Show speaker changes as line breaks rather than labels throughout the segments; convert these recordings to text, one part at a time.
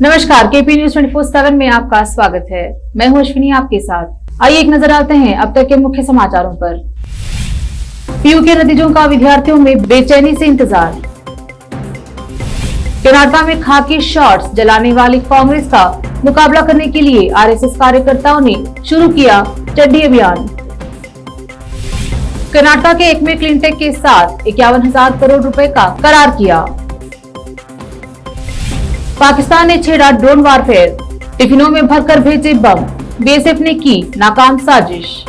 नमस्कार, KP news 24/7 में आपका स्वागत है। मैं हूं अश्विनी आपके साथ। आइए एक नजर डालते हैं अब तक के मुख्य समाचारों पर। पीयू के नतीजों का विद्यार्थियों में बेचैनी से इंतजार। कर्नाटक में खाकी शॉर्ट्स जलाने वाली कांग्रेस का मुकाबला करने के लिए आरएसएस कार्यकर्ताओं ने शुरू किया चड्डी अभियान। कर्नाटक के एकमे क्लिनटेक के साथ 51,000 करोड़ रुपए का करार किया। पाकिस्तान ने छेड़ा ड्रोन वारफेयर, टिफिनों में भरकर भेजे बम, बीएसएफ ने की नाकाम साजिश।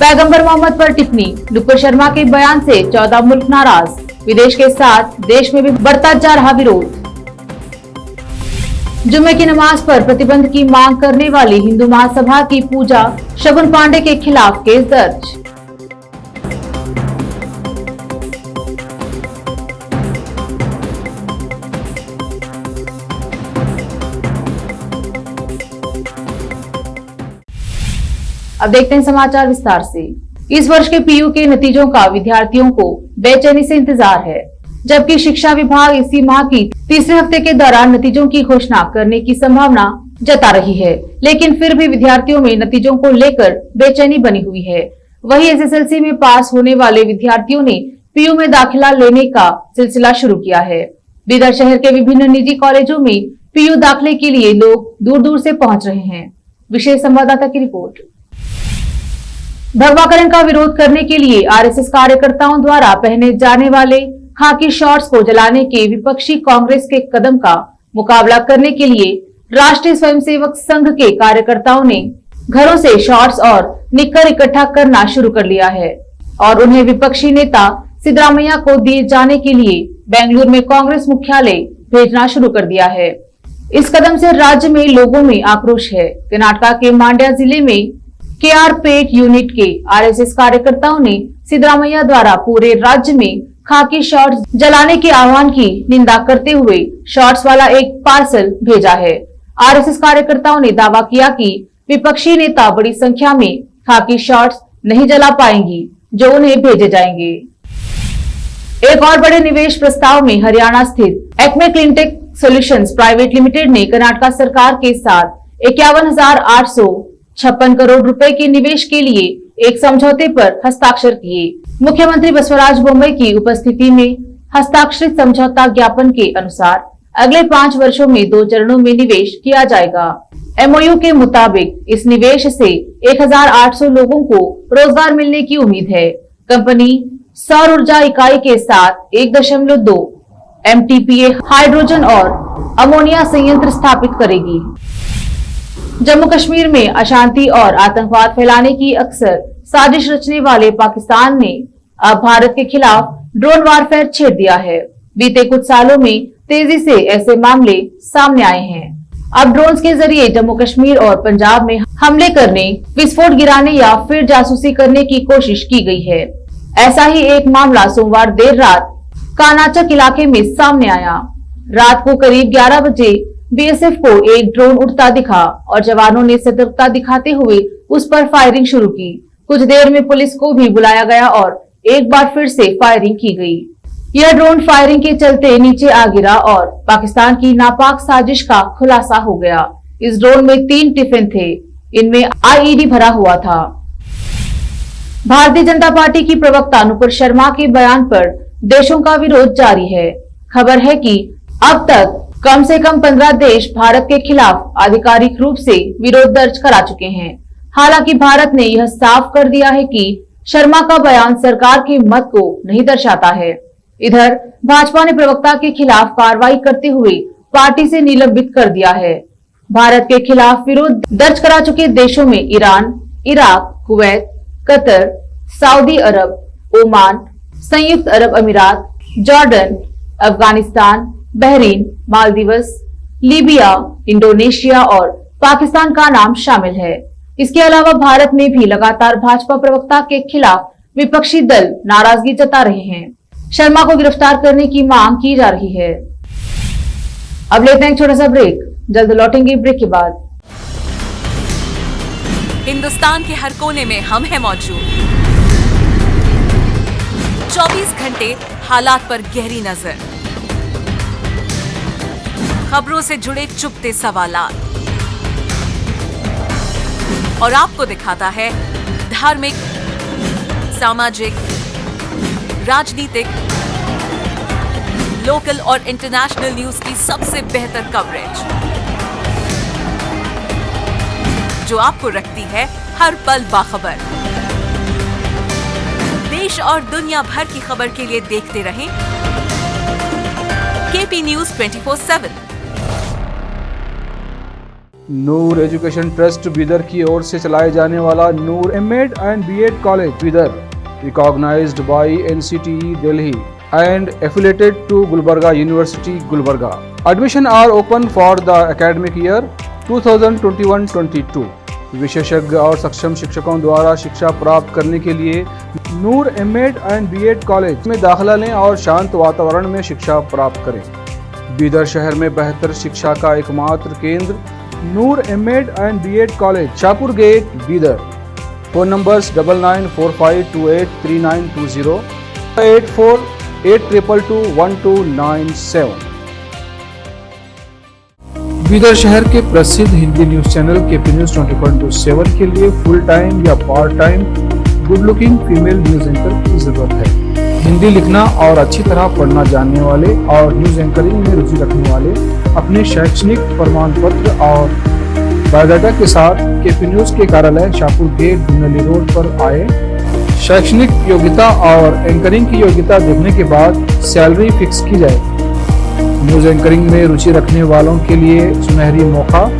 पैगंबर मोहम्मद पर टिप्पणी, नुपुर शर्मा के बयान से 14 मुल्क नाराज, विदेश के साथ देश में भी बढ़ता जा रहा विरोध। जुम्मे की नमाज पर प्रतिबंध की मांग करने वाली हिंदू महासभा की पूजा शगुन पांडे के खिलाफ केस दर्ज। अब देखते हैं समाचार विस्तार से। इस वर्ष के पीयू के नतीजों का विद्यार्थियों को बेचैनी से इंतजार है, जबकि शिक्षा विभाग इसी माह की तीसरे हफ्ते के दौरान नतीजों की घोषणा करने की संभावना जता रही है, लेकिन फिर भी विद्यार्थियों में नतीजों को लेकर बेचैनी बनी हुई है। वहीं एसएसएलसी में पास होने वाले विद्यार्थियों ने पीयू में दाखिला लेने का सिलसिला शुरू किया है। बीदर शहर के विभिन्न निजी कॉलेजों में पीयू दाखिले के लिए लोग दूर दूर से पहुंच रहे हैं। विशेष संवाददाता की रिपोर्ट। भगवाकरण का विरोध करने के लिए आरएसएस कार्यकर्ताओं द्वारा पहने जाने वाले खाकी शॉर्ट्स को जलाने के विपक्षी कांग्रेस के कदम का मुकाबला करने के लिए राष्ट्रीय स्वयंसेवक संघ के कार्यकर्ताओं ने घरों से शॉर्ट्स और निक्कर इकट्ठा करना शुरू कर लिया है और उन्हें विपक्षी नेता सिद्धरामैया को दिए जाने के लिए बेंगलुरु में कांग्रेस मुख्यालय भेजना शुरू कर दिया है। इस कदम से राज्य में लोगों में आक्रोश है। कर्नाटक के मांड्या जिले में केआर पेट यूनिट के आरएसएस कार्यकर्ताओं ने सिद्धरामैया द्वारा पूरे राज्य में खाकी शॉर्ट्स जलाने के आह्वान की निंदा करते हुए शॉर्ट्स वाला एक पार्सल भेजा है। आरएसएस कार्यकर्ताओं ने दावा किया कि विपक्षी नेता बड़ी संख्या में खाकी शॉर्ट्स नहीं जला पाएंगी जो उन्हें भेजे जाएंगे। एक और बड़े निवेश प्रस्ताव में हरियाणा स्थित Acme cleantech solutions private limited ने कर्नाटक सरकार के साथ 51,856 करोड़ रुपए के निवेश के लिए एक समझौते पर हस्ताक्षर किए। मुख्यमंत्री बसवराज बोम्मई की उपस्थिति में हस्ताक्षरित समझौता ज्ञापन के अनुसार अगले 5 वर्षों में 2 चरणों में निवेश किया जाएगा। एमओयू के मुताबिक इस निवेश से 1,800 लोगों को रोजगार मिलने की उम्मीद है। कंपनी सौर ऊर्जा इकाई के साथ 1.2 MTPA हाइड्रोजन और अमोनिया संयंत्र स्थापित करेगी। जम्मू कश्मीर में अशांति और आतंकवाद फैलाने की अक्सर साजिश रचने वाले पाकिस्तान ने अब भारत के खिलाफ ड्रोन वारफेयर छेड़ दिया है। बीते कुछ सालों में तेजी से ऐसे मामले सामने आए हैं। अब ड्रोन्स के जरिए जम्मू कश्मीर और पंजाब में हमले करने, विस्फोट गिराने या फिर जासूसी करने की कोशिश की गई है। ऐसा ही एक मामला सोमवार देर रात कानाचक इलाके में सामने आया। रात को करीब 11 बजे बीएसएफ को एक ड्रोन उड़ता दिखा और जवानों ने सतर्कता दिखाते हुए उस पर फायरिंग शुरू की। कुछ देर में पुलिस को भी बुलाया गया और एक बार फिर से फायरिंग की गई। यह ड्रोन फायरिंग के चलते नीचे आ गिरा और पाकिस्तान की नापाक साजिश का खुलासा हो गया। इस ड्रोन में 3 टिफिन थे, इनमें आईईडी भरा हुआ था। भारतीय जनता पार्टी की प्रवक्ता नुपुर शर्मा के बयान पर देशों का विरोध जारी है। खबर है कि अब तक कम से कम 15 देश भारत के खिलाफ आधिकारिक रूप से विरोध दर्ज करा चुके हैं। हालांकि भारत ने यह साफ कर दिया है कि शर्मा का बयान सरकार के मत को नहीं दर्शाता है। इधर भाजपा ने प्रवक्ता के खिलाफ कार्रवाई करते हुए पार्टी से निलंबित कर दिया है। भारत के खिलाफ विरोध दर्ज करा चुके देशों में Iran, Iraq, Kuwait, Qatar, Saudi Arab, Oman, संयुक्त अरब अमीरात, Jordan, Afghanistan, Bahrain, Maldives, Libya, Indonesia और पाकिस्तान का नाम शामिल है। इसके अलावा भारत में भी लगातार भाजपा प्रवक्ता के खिलाफ विपक्षी दल नाराजगी जता रहे हैं। शर्मा को गिरफ्तार करने की मांग की जा रही है। अब लेते हैं एक छोटा सा ब्रेक, जल्द लौटेंगे ब्रेक के बाद।
हिंदुस्तान के हर कोने में हम हैं मौजूद। 24 घंटे हालात पर गहरी नजर, खबरों से जुड़े चुपते सवालात और आपको दिखाता है धार्मिक, सामाजिक, राजनीतिक, लोकल और इंटरनेशनल न्यूज की सबसे बेहतर कवरेज जो आपको रखती है हर पल बाखबर। देश और दुनिया भर की खबर के लिए देखते रहें KP news 24/7।
Noor education trust Bidar की ओर से चलाए जाने वाला Noor MEd and BEd college Bidar, recognized by NCTE Delhi and affiliated to Gulbarga University, Gulbarga. Admission are open for the academic year 2021-22. विशेषज्ञ और सक्षम शिक्षकों द्वारा शिक्षा प्राप्त करने के लिए नूर एमएड एंड बीएड कॉलेज में दाखिला लें और शांत वातावरण में शिक्षा प्राप्त करें। बीदर शहर में बेहतर शिक्षा का एकमात्र केंद्र Noor MEd and BEd college, Shahpur gate, Bidar. Phone numbers 9945283920, 8482221297। Bidar शहर के प्रसिद्ध Hindi news channel KP news 24/7 के लिए फुल टाइम या part time good looking female news anchor की जरूरत है। हिंदी लिखना और अच्छी तरह पढ़ना जानने वाले और न्यूज एंकरिंग में रुचि रखने वाले अपने शैक्षणिक प्रमाण पत्र और बायोडाटा के साथ केपी न्यूज के कार्यालय शाहपुर गेट, बुनली रोड पर आए। शैक्षणिक योग्यता और एंकरिंग की योग्यता देखने के बाद सैलरी फिक्स की जाए। न्यूज एंकरिंग में रुचि रखने वालों के लिए सुनहरी मौका।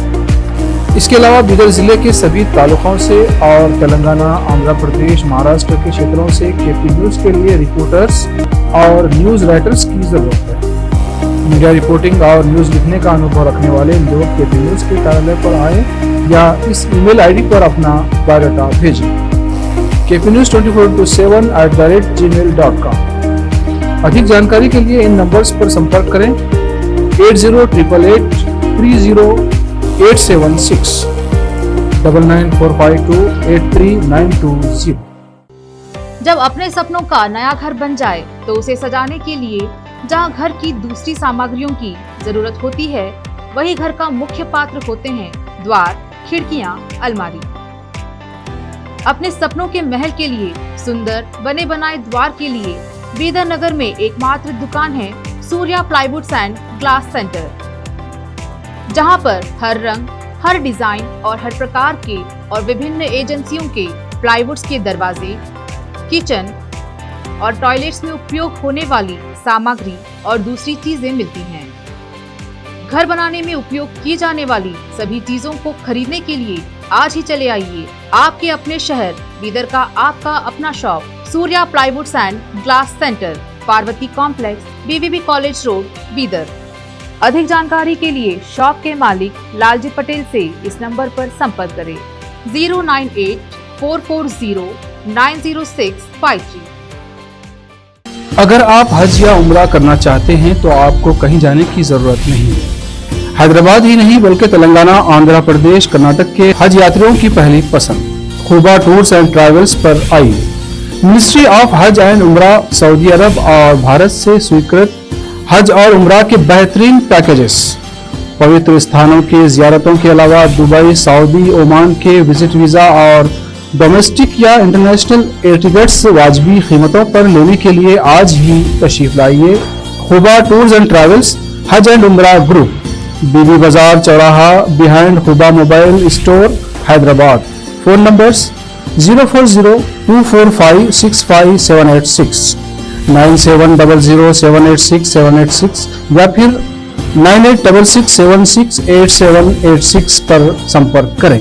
इसके अलावा बीदर जिले के सभी तालुकों से और तेलंगाना, आंध्र प्रदेश, महाराष्ट्र के क्षेत्रों से केपी न्यूज के लिए रिपोर्टर्स और न्यूज राइटर्स की जरूरत है। मीडिया रिपोर्टिंग और न्यूज लिखने का अनुभव रखने वाले लोग केपी न्यूज के कार्यालय पर आए या इस ईमेल आईडी पर अपना बायोडाटा भेजें। kpnews24/7@gmail.com। अधिक जानकारी के लिए इन नंबर्स पर संपर्क करें 8088300876, 9945283920।
जब अपने सपनों का नया घर बन जाए तो उसे सजाने के लिए जहां घर की दूसरी सामग्रियों की जरूरत होती है, वही घर का मुख्य पात्र होते हैं द्वार, खिड़कियां, अलमारी। अपने सपनों के महल के लिए सुंदर बने बनाए द्वार के लिए बीदर नगर में एकमात्र दुकान है Surya plywoods and glass centre, जहां पर हर रंग, हर डिजाइन और हर प्रकार के और विभिन्न एजेंसियों के प्लाईवुड्स के दरवाजे, किचन और टॉयलेट्स में उपयोग होने वाली सामग्री और दूसरी चीजें मिलती हैं। घर बनाने में उपयोग की जाने वाली सभी चीजों को खरीदने के लिए आज ही चले आइए आपके अपने शहर बीदर का आपका अपना shop Surya plywoods and glass centre, Parvati complex, BVB college road, Bidar. अधिक जानकारी के लिए शॉप के मालिक लालजी पटेल से इस नंबर पर संपर्क करें 09844090653।
अगर आप हज या उम्रा करना चाहते हैं तो आपको कहीं जाने की जरूरत नहीं है। हैदराबाद ही नहीं बल्कि तेलंगाना, आंध्र प्रदेश, कर्नाटक के हज यात्रियों की पहली पसंद खुबा टूर्स एंड ट्रैवल्स पर आइए। मिनिस्ट्री ऑफ हज एंड उम्रा, सऊदी अरब और भारत से स्वीकृत हज और उम्रा के बेहतरीन पैकेजेस, पवित्र स्थानों के जियारतों के अलावा दुबई, सऊदी, ओमान के विजिट वीजा और डोमेस्टिक या इंटरनेशनल एयर टिकट्स वाजबी कीमतों पर लेने के लिए आज ही तशरीफ लाइए। खुबा टूर्स एंड ट्रैवल्स, हज एंड उम्रा ग्रुप, बीबी बाजार चौराहा, behind Khuba mobile store, Hyderabad. Phone numbers 04024565786, 9700786786 या फिर 9866768786 पर संपर्क करें।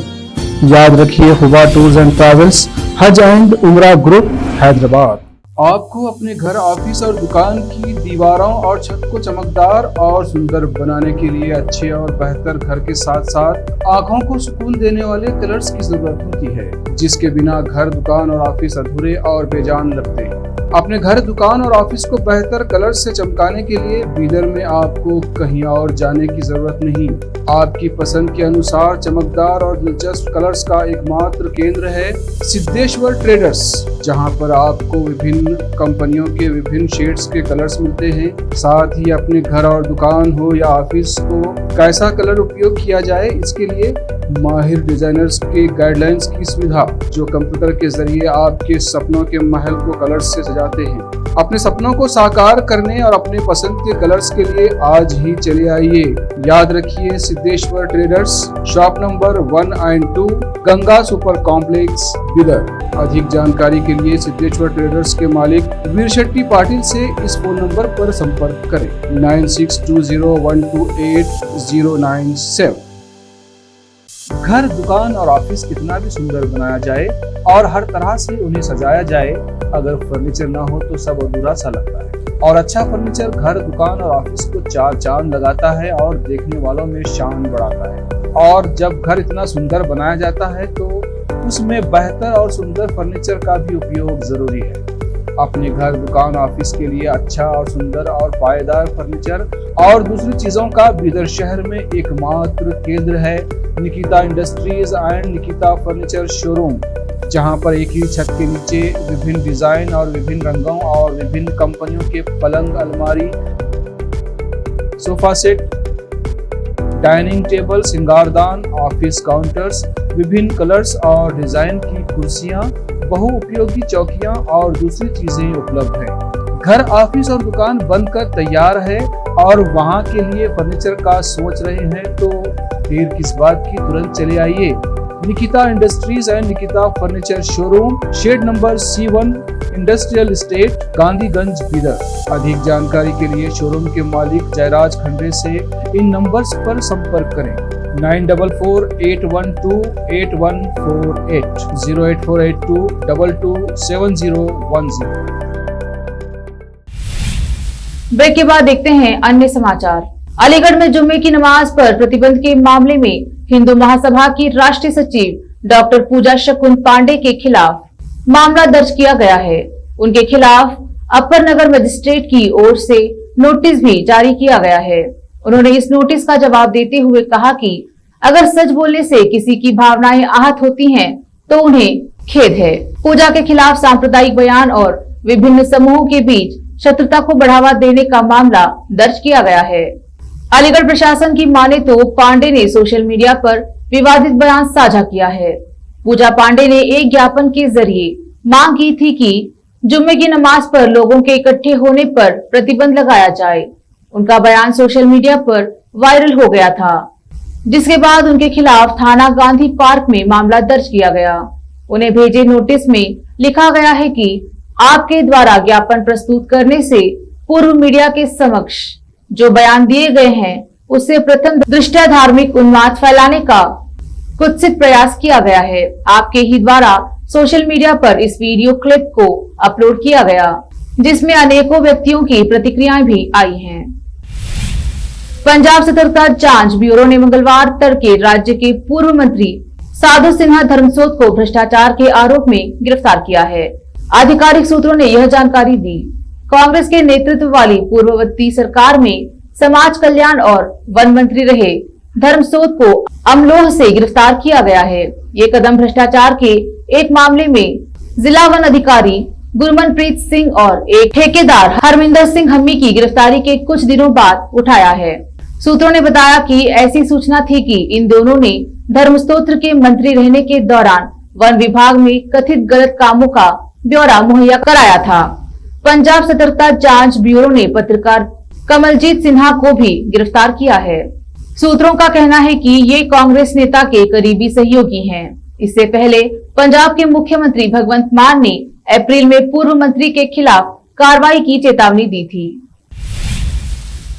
याद रखिए, खुबा टूर्स एंड ट्रैवल्स, हज एंड उम्रा ग्रुप, हैदराबाद। आपको अपने घर, ऑफिस और दुकान की दीवारों और छत को चमकदार और सुंदर बनाने के लिए अच्छे और बेहतर घर के साथ साथ आंखों को सुकून देने वाले कलर्स की जरूरत होती है, जिसके बिना घर, दुकान और ऑफिस अधूरे और बेजान लगते हैं। अपने घर, दुकान और ऑफिस को बेहतर कलर से चमकाने के लिए बीदर में आपको कहीं और जाने की जरूरत नहीं। आपकी पसंद के अनुसार चमकदार और दिलचस्प कलर्स का एकमात्र केंद्र है सिद्धेश्वर ट्रेडर्स, जहां पर आपको विभिन्न कंपनियों के विभिन्न शेड्स के कलर्स मिलते हैं। साथ ही अपने घर और दुकान हो या ऑफिस को कैसा कलर उपयोग किया जाए, इसके लिए माहिर डिजाइनर्स के गाइडलाइंस की सुविधा, जो कंप्यूटर के जरिए आपके सपनों के महल को कलर्स से सजाते हैं। अपने सपनों को साकार करने और अपने पसंद के कलर्स के लिए आज ही चले आइए। याद रखिए, Siddheshwar traders, shop number 1 and 2, Ganga super complex, Bidar. अधिक जानकारी के लिए सिद्धेश्वर ट्रेडर्स के मालिक वीर शेट्टी पाटिल से इस फोन नंबर पर संपर्क करें 9620128097। घर, दुकान और ऑफिस कितना भी सुंदर बनाया जाए और हर तरह से उन्हें सजाया जाए, अगर फर्नीचर ना हो तो सब अधूरा सा लगता है। और अच्छा फर्नीचर घर, दुकान और ऑफिस को चार चांद लगाता है और देखने वालों में शान बढ़ाता है। और जब घर इतना सुंदर बनाया जाता है तो उसमें बेहतर और सुंदर फर्नीचर का भी उपयोग जरूरी है। अपने घर, दुकान, ऑफिस के लिए अच्छा और सुंदर और पायदार फर्नीचर और दूसरी चीजों का बीदर शहर में एकमात्र केंद्र है Nikita industries and Nikita furniture showroom, जहां पर एक ही छत के नीचे विभिन्न डिजाइन और विभिन्न रंगों और विभिन्न कंपनियों के पलंग, अलमारी, सोफा सेट, डाइनिंग टेबल, सिंगारदान, ऑफिस काउंटर्स, विभिन्न कलर्स और डिजाइन की कुर्सियां, बहुउपयोगी चौकियां और दूसरी चीजें उपलब्ध हैं। घर, ऑफिस और दुकान बनकर तैयार है और वहां के लिए फर्नीचर का सोच रहे हैं तो देर किस बात की, तुरंत चले आइए। Nikita industries and Nikita furniture showroom, shed number C1, industrial estate, Gandhiganj, Bidar. अधिक जानकारी के लिए शोरूम के मालिक जयराज खंडे से इन नंबर्स पर संपर्क करें 9448128148 08482227010।
ब्रेक के बाद देखते हैं अन्य समाचार। अलीगढ़ में जुम्मे की नमाज पर प्रतिबंध के मामले में हिंदू महासभा की राष्ट्रीय सचिव डॉक्टर पूजा शकुन पांडे के खिलाफ मामला दर्ज किया गया है। उनके खिलाफ अपर नगर मजिस्ट्रेट की ओर से नोटिस भी जारी किया गया है। उन्होंने इस नोटिस का जवाब देते हुए कहा कि अगर सच बोलने से किसी की भावनाएं आहत होती हैं, तो उन्हें खेद है। पूजा के खिलाफ सांप्रदायिक बयान और विभिन्न समूहों के बीच शत्रुता को बढ़ावा देने का मामला दर्ज किया गया है। अलीगढ़ प्रशासन की माने तो पांडे ने सोशल मीडिया पर विवादित बयान साझा किया है। पूजा पांडे ने एक ज्ञापन के जरिए मांग की थी कि जुम्मे की नमाज पर लोगों के इकट्ठे होने पर प्रतिबंध लगाया जाए। उनका बयान सोशल मीडिया पर वायरल हो गया था, जिसके बाद उनके खिलाफ थाना गांधी पार्क में मामला दर्ज किया गया। उन्हें भेजे नोटिस में लिखा गया है कि आपके द्वारा ज्ञापन प्रस्तुत करने से पूर्व मीडिया के समक्ष जो बयान दिए गए हैं, उससे प्रथम दृष्टया धार्मिक उन्माद फैलाने का कुत्सित प्रयास किया गया है। आपके ही द्वारा सोशल मीडिया पर इस वीडियो क्लिप को अपलोड किया गया, जिसमें अनेकों व्यक्तियों की प्रतिक्रियाएं भी आई हैं। पंजाब सतर्कता जांच ब्यूरो ने मंगलवार तड़के राज्य के पूर्व मंत्री साधु सिन्हा धर्मसोत को भ्रष्टाचार के आरोप में गिरफ्तार किया है। आधिकारिक सूत्रों ने यह जानकारी दी। कांग्रेस के नेतृत्व वाली पूर्ववर्ती सरकार में समाज कल्याण और वन मंत्री रहे धर्मसोत को अमलोह से गिरफ्तार किया गया है। ये कदम भ्रष्टाचार के एक मामले में जिला वन अधिकारी गुरमनप्रीत सिंह और एक ठेकेदार हरमिंदर सिंह हम्मी की गिरफ्तारी के कुछ दिनों बाद उठाया है। सूत्रों ने बताया कि ऐसी सूचना थी कि इन दोनों ने धर्मस्तोत्र के मंत्री रहने के दौरान वन विभाग में कथित गलत कामों का ब्यौरा मुहैया कराया था। पंजाब सतर्कता जांच ब्यूरो ने पत्रकार कमलजीत सिन्हा को भी गिरफ्तार किया है। सूत्रों का कहना है कि ये कांग्रेस नेता के करीबी सहयोगी हैं। इससे पहले पंजाब के मुख्यमंत्री भगवंत मान ने अप्रैल में पूर्व मंत्री के खिलाफ कार्रवाई की चेतावनी दी थी।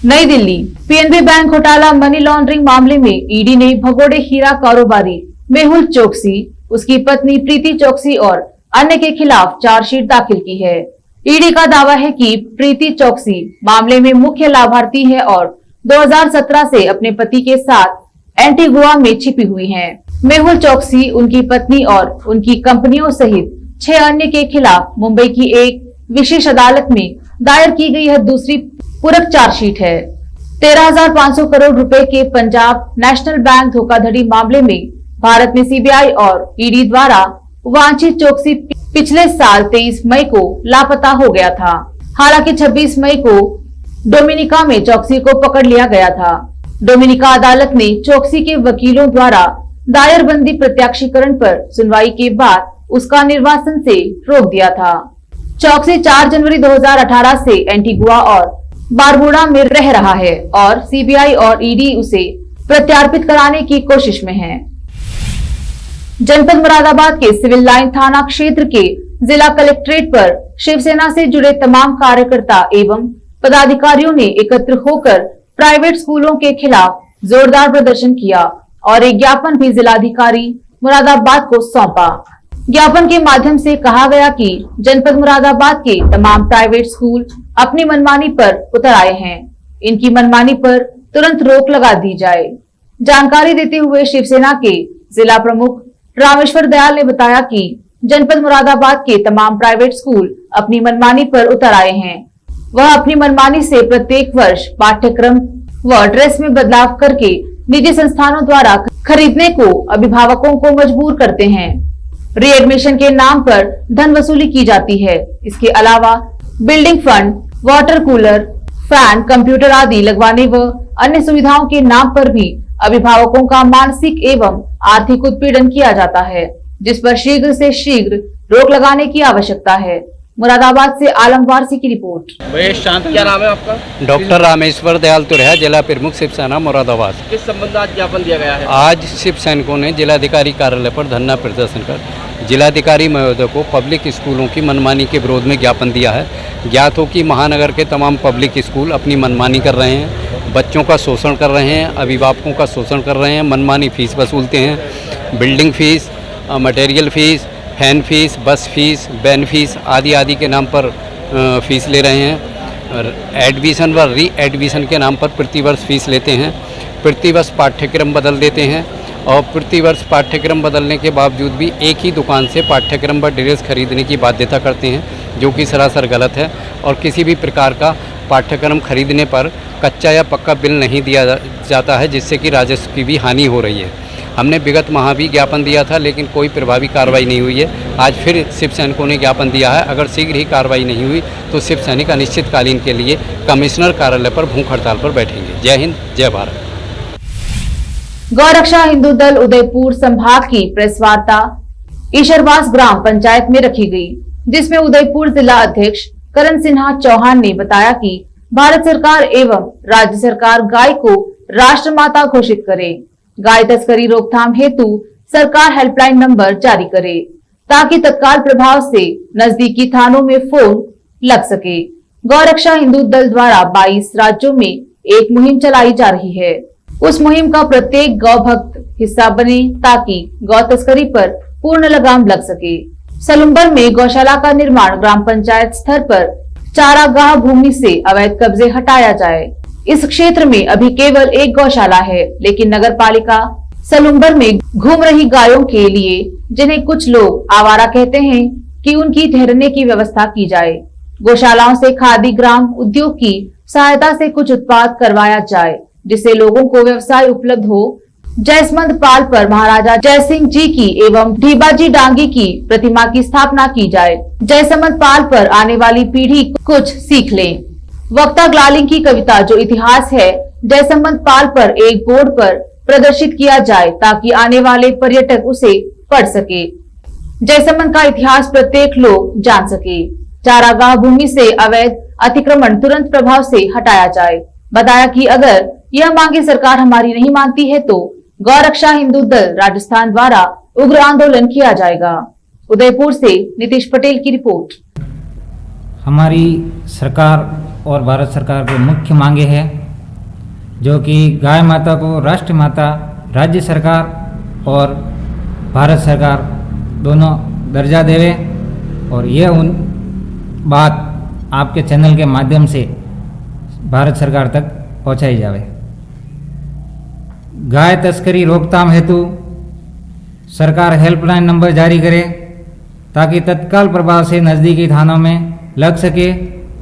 नई दिल्ली, पीएनबी बैंक घोटाला मनी लॉन्ड्रिंग मामले में ईडी ने भगोड़े हीरा कारोबारी मेहुल चोकसी, उसकी पत्नी प्रीति चोकसी और अन्य के खिलाफ चार्जशीट दाखिल की है। ईडी का दावा है कि प्रीति चोकसी मामले में मुख्य लाभार्थी है और 2017 से अपने पति के साथ एंटीगुआ में छिपी हुई हैं। मेहुल चोकसी, उनकी पत्नी और उनकी कंपनियों सहित 6 अन्य के खिलाफ मुंबई की एक विशेष अदालत में दायर की गई यह दूसरी पूरक चार्जशीट है। 13,500 करोड़ रुपए के पंजाब नेशनल बैंक धोखाधड़ी मामले में भारत में सीबीआई और ईडी द्वारा वांछित चोकसी पिछले साल 23 मई को लापता हो गया था। हालांकि 26 मई को डोमिनिका में चोकसी को पकड़ लिया गया था। डोमिनिका अदालत ने चोकसी के वकीलों द्वारा दायर बंदी प्रत्याक्षीकरण पर सुनवाई के बाद उसका निर्वासन से रोक दिया था। चोकसी 4 जनवरी 2018 से एंटीगुआ और बारबुडा में रह रहा है और सीबीआई और ईडी उसे प्रत्यार्पित कराने की कोशिश में है। जनपद मुरादाबाद के सिविल लाइन थाना क्षेत्र के जिला कलेक्ट्रेट पर शिवसेना से जुड़े तमाम कार्यकर्ता एवं पदाधिकारियों ने एकत्र होकर प्राइवेट स्कूलों के खिलाफ जोरदार प्रदर्शन किया और एक ज्ञापन भी जिलाधिकारी मुरादाबाद को सौंपा। ज्ञापन के माध्यम से कहा गया कि जनपद मुरादाबाद के तमाम प्राइवेट स्कूल अपनी मनमानी पर उतर आए हैं। इनकी मनमानी पर तुरंत रोक लगा दी जाए। जानकारी देते हुए शिवसेना के जिला प्रमुख रामेश्वर दयाल ने बताया कि जनपद मुरादाबाद के तमाम प्राइवेट स्कूल अपनी मनमानी पर उतर आए हैं। वह अपनी मनमानी से प्रत्येक वर्ष पाठ्यक्रम व ड्रेस में बदलाव करके निजी संस्थानों द्वारा खरीदने को अभिभावकों को मजबूर करते हैं। रीएडमिशन के नाम पर धन वसूली की जाती है। इसके अलावा building fund, water cooler, fan, computer आदि लगवाने व अन्य सुविधाओं के नाम पर भी अभिभावकों का मानसिक एवं आर्थिक उत्पीड़न किया जाता है, जिस पर शीघ्र से शीघ्र रोक लगाने की आवश्यकता है। मुरादाबाद से आलम वारसी की रिपोर्ट।
शांत, क्या नाम है आपका?
डॉक्टर रामेश्वर दयाल तुरैया, जिला प्रमुख शिवसेना मुरादाबाद।
किस संबंध में आज ज्ञापन दिया गया है?
आज शिव सैनिकों ने जिलाधिकारी कार्यालय पर धरना प्रदर्शन कर जिलाधिकारी महोदय को पब्लिक स्कूलों की मनमानी के विरोध में ज्ञापन दिया है। ज्ञात हो कि महानगर के तमाम पब्लिक स्कूल अपनी मनमानी कर रहे हैं, बच्चों का शोषण कर रहे हैं, अभिभावकों का शोषण कर रहे हैं, मनमानी फीस वसूलते हैं। Building fees, material fees, fan fees, बस फीस, वैन फीस आदि आदि के नाम पर फीस ले रहे हैं। एडमिशन व री एडमिशन के नाम पर प्रतिवर्ष फीस लेते हैं। प्रतिवर्ष पाठ्यक्रम बदल देते हैं और प्रतिवर्ष पाठ्यक्रम बदलने के बावजूद भी एक ही दुकान से पाठ्यक्रम व ड्रेस खरीदने की बाध्यता करते हैं, जो कि सरासर गलत है। और किसी भी प्रकार का पाठ्यक्रम खरीदने पर कच्चा या पक्का बिल नहीं दिया जाता है, जिससे कि राजस्व की भी हानि हो रही है। हमने विगत माह भी ज्ञापन दिया था, लेकिन कोई प्रभावी कार्रवाई नहीं हुई है। आज फिर शिव सैनिकों ने ज्ञापन दिया है। अगर शीघ्र ही कार्रवाई नहीं हुई तो शिव सैनिक अनिश्चितकालीन के लिए कमिश्नर कार्यालय पर भूख हड़ताल पर बैठेंगे। जय हिंद, जय भारत।
गौरक्षा हिंदू दल उदयपुर संभाग की प्रेस वार्ता ईशरवास ग्राम पंचायत में रखी गई, जिसमें उदयपुर जिला अध्यक्ष करण सिन्हा चौहान ने बताया कि भारत सरकार एवं राज्य सरकार गाय को राष्ट्रमाता घोषित करे। गाय तस्करी रोकथाम हेतु सरकार हेल्पलाइन नंबर जारी करे, ताकि तत्काल प्रभाव से नजदीकी थानों में फोन लग सके। गौरक्षा हिंदू दल द्वारा 22 राज्यों में एक मुहिम चलाई जा रही है। उस मुहिम का प्रत्येक गौ भक्त हिस्सा बने, ताकि गौ तस्करी पर पूर्ण लगाम लग सके। सलुम्बर में गौशाला का निर्माण ग्राम पंचायत स्तर पर चारागाह भूमि से अवैध कब्जे हटाया जाए। इस क्षेत्र में अभी केवल एक गौशाला है, लेकिन नगर पालिका सलुम्बर में घूम रही गायों के लिए, जिन्हें कुछ लोग आवारा कहते हैं, कि उनकी ठहरने की व्यवस्था की जाए। गौशालाओं से खादी ग्राम उद्योग की सहायता से कुछ उत्पाद करवाया जाए, जिससे लोगों को व्यवसाय उपलब्ध हो। जयसमंद पाल पर महाराजा जयसिंह जी की एवं ढीबाजी डांगी की प्रतिमा की स्थापना की जाए। जयसमंद पाल पर आने वाली पीढ़ी कुछ सीख ले। वक्ता ग्लालिंग की कविता जो इतिहास है, जयसमंद पाल पर एक बोर्ड पर प्रदर्शित किया जाए, ताकि आने वाले पर्यटक उसे पढ़ सके। जयसमंद का इतिहास प्रत्येक लोग जान सके। चारागाह भूमि से अवैध अतिक्रमण तुरंत प्रभाव से हटाया जाए। बताया कि अगर यह मांगे सरकार हमारी नहीं मानती है तो गौरक्षा हिंदू दल राजस्थान द्वारा उग्र आंदोलन किया जाएगा। उदयपुर से नीतीश पटेल की रिपोर्ट।
हमारी सरकार और भारत सरकार की मुख्य मांगे हैं, जो कि गाय माता को राष्ट्र माता राज्य सरकार और भारत सरकार दोनों दर्जा देवे, और यह उन बात आपके चैनल के माध्यम से भारत सरकार तक पहुंचाई जावे। गाय तस्करी रोकथाम हेतु सरकार हेल्पलाइन नंबर जारी करे, ताकि तत्काल प्रभाव से नज़दीकी थानों में लग सके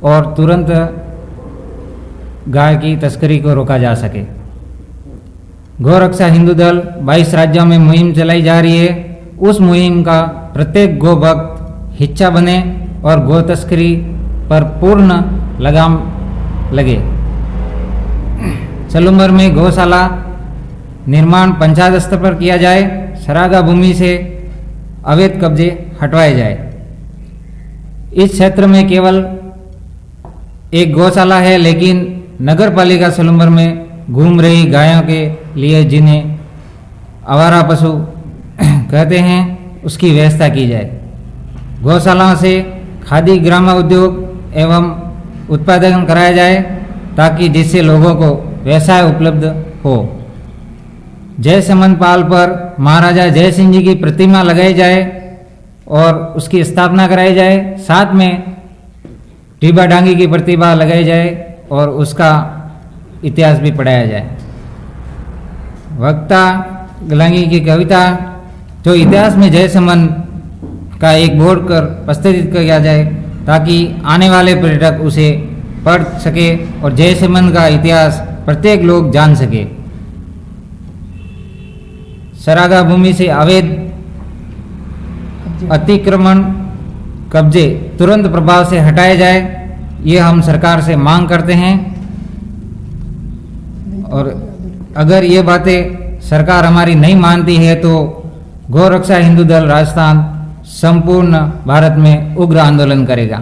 और तुरंत गाय की तस्करी को रोका जा सके। गौरक्षा हिंदू दल 22 राज्यों में मुहिम चलाई जा रही है। उस मुहिम का प्रत्येक गो भक्त हिस्सा बने और गो तस्करी पर पूर्ण लगाम लगे। सलूमर में गौशाला निर्माण पंचायत स्तर पर किया जाए। सरागा भूमि से अवैध कब्जे हटवाए जाए। इस क्षेत्र में केवल एक गौशाला है, लेकिन नगर पालिका सलूमर में घूम रही गायों के लिए, जिन्हें आवारा पशु कहते हैं, उसकी व्यवस्था की जाए। गौशालाओं से खादी ग्राम उद्योग एवं उत्पादन कराया जाए, ताकि जिससे लोगों को व्यवसाय उपलब्ध हो। जय समन पाल पर महाराजा जय सिंह जी की प्रतिमा लगाई जाए और उसकी स्थापना कराई जाए। साथ में टीबा डांगी की प्रतिमा लगाई जाए और उसका इतिहास भी पढ़ाया जाए। वक्ता गलांगी की कविता, जो इतिहास में जय समन का एक बोर्ड कर प्रस्तुत किया जाए, ताकि आने वाले पर्यटक उसे पढ़ सके और जय समन का इतिहास प्रत्येक लोग जान सके। सरागा भूमि से अवैध अतिक्रमण कब्जे तुरंत प्रभाव से हटाए जाए, ये हम सरकार से मांग करते हैं। और अगर ये बातें सरकार हमारी नहीं मानती है तो गौरक्षा हिंदू दल राजस्थान संपूर्ण भारत में उग्र आंदोलन करेगा।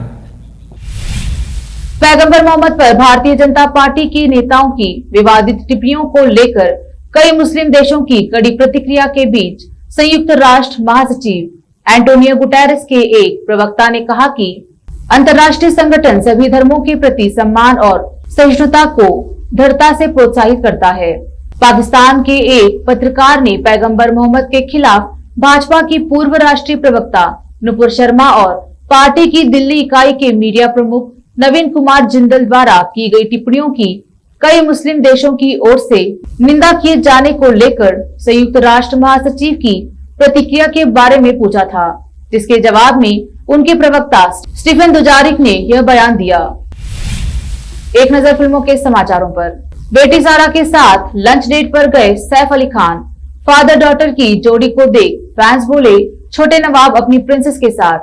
पैगंबर मोहम्मद पर भारतीय जनता पार्टी के नेताओं की विवादित टिप्पणियों को लेकर कई मुस्लिम देशों की कड़ी प्रतिक्रिया के बीच संयुक्त राष्ट्र महासचिव एंटोनियो गुटेरेस के एक प्रवक्ता ने कहा कि अंतर्राष्ट्रीय संगठन सभी धर्मों के प्रति सम्मान और सहिष्णुता को दृढ़ता से प्रोत्साहित करता है। पाकिस्तान के एक पत्रकार ने पैगंबर मोहम्मद के खिलाफ भाजपा की पूर्व राष्ट्रीय प्रवक्ता नुपुर शर्मा और पार्टी की दिल्ली इकाई के मीडिया प्रमुख नवीन कुमार जिंदल द्वारा की गई टिप्पणियों की कई मुस्लिम देशों की ओर से निंदा किए जाने को लेकर संयुक्त राष्ट्र महासचिव की प्रतिक्रिया के बारे में पूछा था, जिसके जवाब में उनके प्रवक्ता स्टीफन दुजारिक ने यह बयान दिया। एक नजर फिल्मों के समाचारों पर। बेटी सारा के साथ लंच डेट पर गए सैफ अली खान। फादर डॉटर की जोड़ी को देख फैंस बोले, छोटे नवाब अपनी प्रिंसेस के साथ।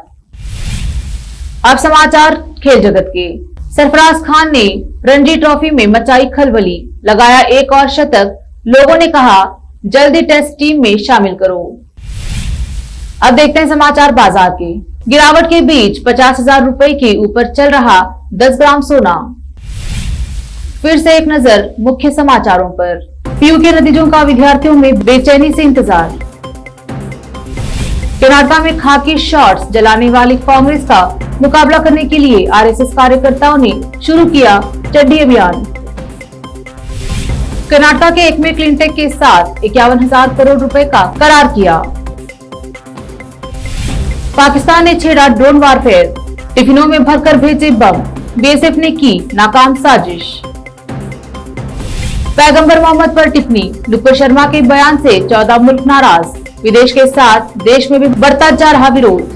अब समाचार खेल जगत के। सरफराज खान ने रणजी ट्रॉफी में मचाई खलबली, लगाया एक और शतक। लोगों ने कहा, जल्दी टेस्ट टीम में शामिल करो। अब देखते हैं समाचार बाजार के। गिरावट के बीच 50,000 रुपए के ऊपर चल रहा 10 ग्राम सोना। फिर से एक नजर मुख्य समाचारों पर। पीयू के नतीजों का विद्यार्थियों में बेचैनी से इंतजार। कर्नाटक में खाकी शॉर्ट्स जलाने वाली कांग्रेस का मुकाबला करने के लिए आरएसएस कार्यकर्ताओं ने शुरू किया चड्डी अभियान। कर्नाटक के एकमे क्लिनटेक के साथ 51,000 करोड़ रुपए का करार किया। पाकिस्तान ने छेड़ा ड्रोन वारफेयर, टिफिनों में भरकर भेजे बम, बीएसएफ ने की नाकाम साजिश। पैगंबर मोहम्मद पर टिप्पणी, नुपुर शर्मा के बयान से 14 मुल्क नाराज। विदेश के साथ देश में भी बढ़ता जा रहा विरोध।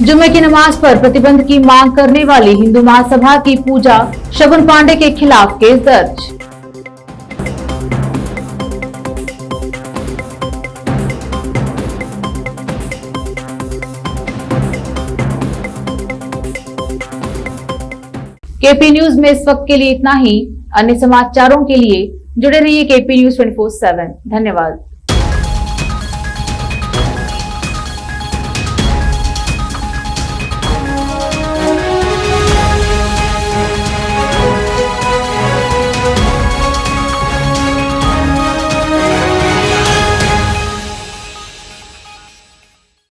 जुम्मे की नमाज पर प्रतिबंध की मांग करने वाली हिंदू महासभा की पूजा शगुन पांडे के खिलाफ केस दर्ज। केपी न्यूज में इस वक्त के लिए इतना ही। अन्य समाचारों के लिए जुड़े रहिए केपी न्यूज 24/7। धन्यवाद।